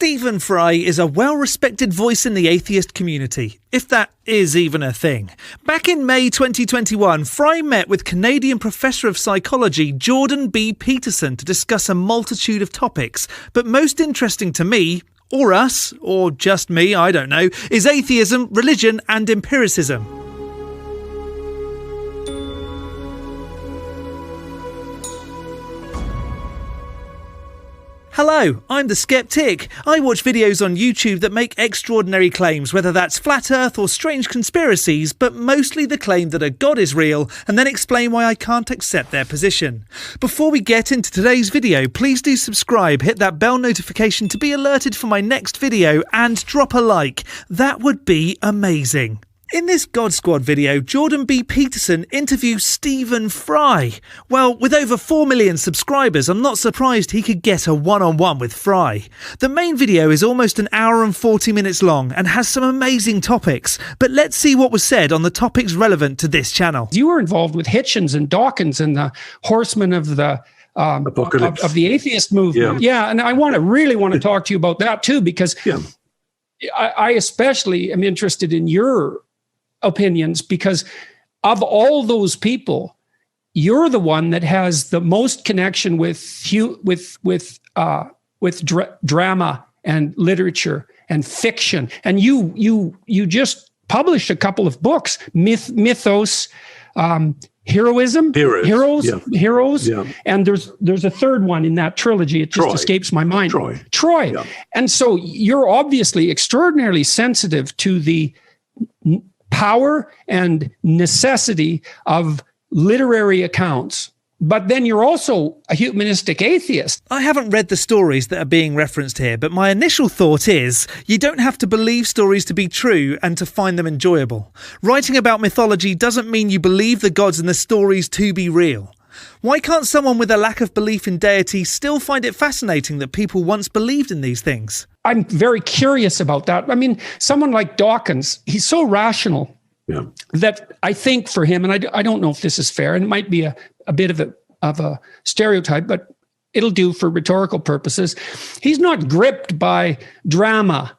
Stephen Fry is a well-respected voice in the atheist community, if that is even a thing. Back in May 2021, Fry met with Canadian professor of psychology Jordan B. Peterson to discuss a multitude of topics, but most interesting to me, or us, or just me, I don't know, is atheism, religion and empiricism. Hello, I'm the Skeptic. I watch videos on YouTube that make extraordinary claims, whether that's flat earth or strange conspiracies, but mostly the claim that a god is real, and then explain why I can't accept their position. Before we get into today's video, please do subscribe, hit that bell notification to be alerted for my next video, and drop a like. That would be amazing. In this God Squad video, Jordan B. Peterson interviews Stephen Fry. Well, with over 4 million subscribers, I'm not surprised he could get a one-on-one with Fry. The main video is almost an hour and 40 minutes long and has some amazing topics, but let's see what was said on the topics relevant to this channel. You were involved with Hitchens and Dawkins and the horsemen of the of the atheist movement. Yeah, and I really want to talk to you about that too, because I especially am interested in your opinions, because of all those people, you're the one that has the most connection with drama and literature and fiction. And you just published a couple of books, Mythos, Heroism, Heroes, and there's a third one in that trilogy. It just escapes my mind. Troy. Yeah. And so you're obviously extraordinarily sensitive to the power and necessity of literary accounts. But then you're also a humanistic atheist. I haven't read the stories that are being referenced here, but my initial thought is you don't have to believe stories to be true and to find them enjoyable. Writing about mythology doesn't mean you believe the gods in the stories to be real. Why can't someone with a lack of belief in deity still find it fascinating that people once believed in these things? I'm very curious about that. I mean, someone like Dawkins, he's so rational that I think for him, and I don't know if this is fair, and it might be a bit of a stereotype, but it'll do for rhetorical purposes. He's not gripped by drama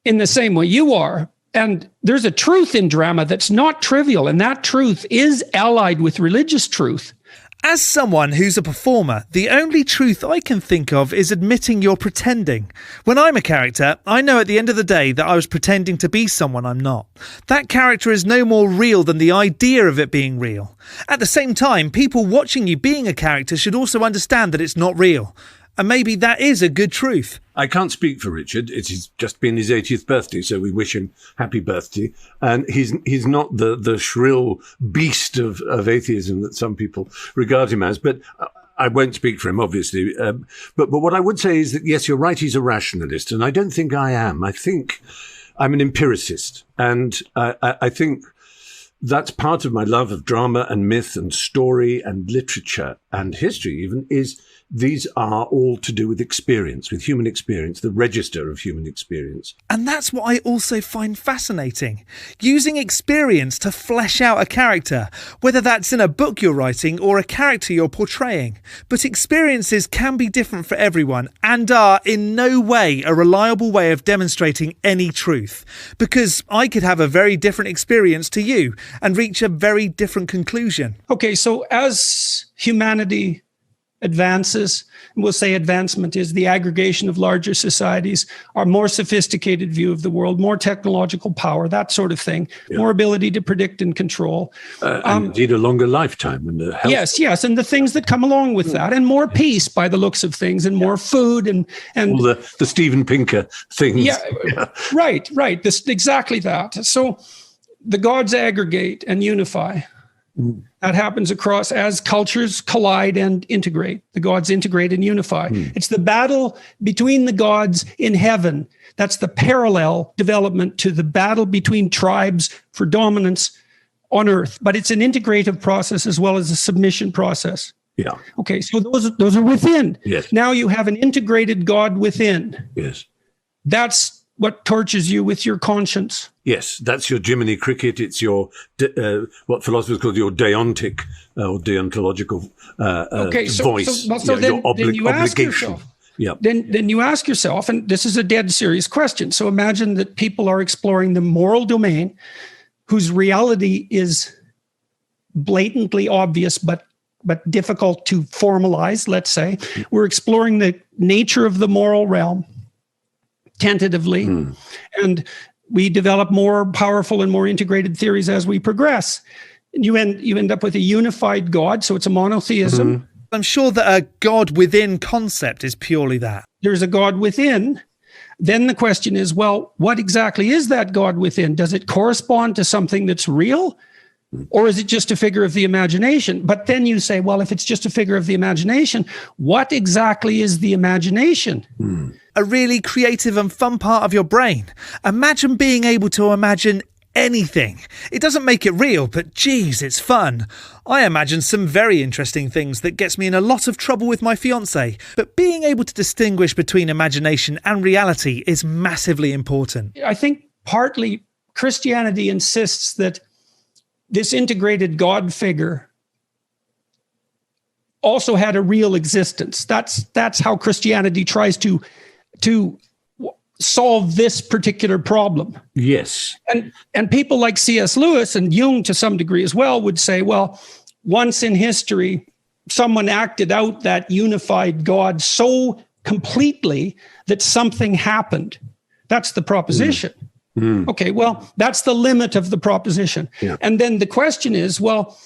in the same way you are. And there's a truth in drama that's not trivial, and that truth is allied with religious truth. As someone who's a performer, the only truth I can think of is admitting you're pretending. When I'm a character, I know at the end of the day that I was pretending to be someone I'm not. That character is no more real than the idea of it being real. At the same time, people watching you being a character should also understand that it's not real. And maybe that is a good truth. I can't speak for Richard. It's just been his 80th birthday, so we wish him happy birthday. And he's not the shrill beast of atheism that some people regard him as. But I won't speak for him, obviously. But what I would say is that, yes, you're right, he's a rationalist. And I don't think I am. I think I'm an empiricist. And I think that's part of my love of drama and myth and story and literature and history even, is these are all to do with experience, with human experience, the register of human experience. And that's what I also find fascinating. Using experience to flesh out a character, whether that's in a book you're writing or a character you're portraying. But experiences can be different for everyone and are in no way a reliable way of demonstrating any truth. Because I could have a very different experience to you and reach a very different conclusion. Okay, so as humanity advances, and we'll say advancement is the aggregation of larger societies, our more sophisticated view of the world, more technological power, that sort of thing, more ability to predict and control. And indeed a longer lifetime. And yes, and the things that come along with that, and more peace by the looks of things, and more food, and all the Steven Pinker things. Right, exactly that. So the gods aggregate and unify. That happens across as cultures collide and integrate. The gods integrate and unify. It's the battle between the gods in heaven. That's the parallel development to the battle between tribes for dominance on earth. But it's an integrative process as well as a submission process. Yeah. Okay, so those are within. Yes. Now you have an integrated God within. Yes. That's what tortures you with your conscience. Yes, that's your Jiminy Cricket. It's your, what philosophers call your deontic or deontological voice. So then you ask yourself, Yeah. Then you ask yourself, and this is a dead serious question. So imagine that people are exploring the moral domain whose reality is blatantly obvious, but difficult to formalize, let's say. We're exploring the nature of the moral realm tentatively, and we develop more powerful and more integrated theories as we progress. And you end up with a unified God, so it's a monotheism. I'm sure that a God within concept is purely that. There's a God within. Then the question is, well, what exactly is that God within? Does it correspond to something that's real? Or is it just a figure of the imagination? But then you say, well, if it's just a figure of the imagination, what exactly is the imagination? A really creative and fun part of your brain. Imagine being able to imagine anything. It doesn't make it real, but geez, it's fun. I imagine some very interesting things that gets me in a lot of trouble with my fiance, but being able to distinguish between imagination and reality is massively important. I think partly Christianity insists that this integrated God figure also had a real existence. That's how Christianity tries to solve this particular problem. Yes. And people like C.S. Lewis and Jung to some degree as well would say, well, once in history, someone acted out that unified God so completely that something happened. That's the proposition. Okay, well, that's the limit of the proposition. Yeah. And then the question is, well,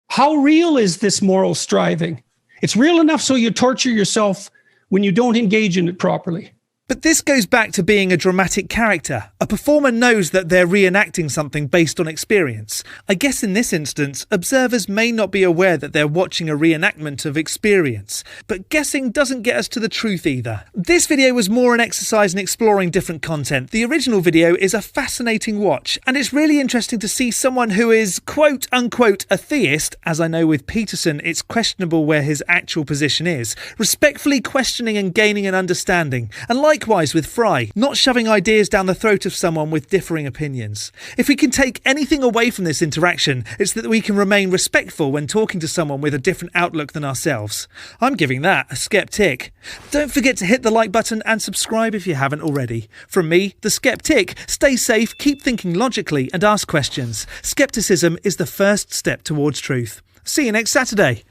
how real is this moral striving? It's real enough so you torture yourself when you don't engage in it properly. But this goes back to being a dramatic character. A performer knows that they're reenacting something based on experience. I guess in this instance, observers may not be aware that they're watching a reenactment of experience. But guessing doesn't get us to the truth either. This video was more an exercise in exploring different content. The original video is a fascinating watch, and it's really interesting to see someone who is quote-unquote a theist, as I know with Peterson it's questionable where his actual position is, respectfully questioning and gaining an understanding, and likewise with Fry, not shoving ideas down the throat of someone with differing opinions. If we can take anything away from this interaction, it's that we can remain respectful when talking to someone with a different outlook than ourselves. I'm giving that a skeptic. Don't forget to hit the like button and subscribe if you haven't already. From me, the Skeptic, stay safe, keep thinking logically and ask questions. Skepticism is the first step towards truth. See you next Saturday.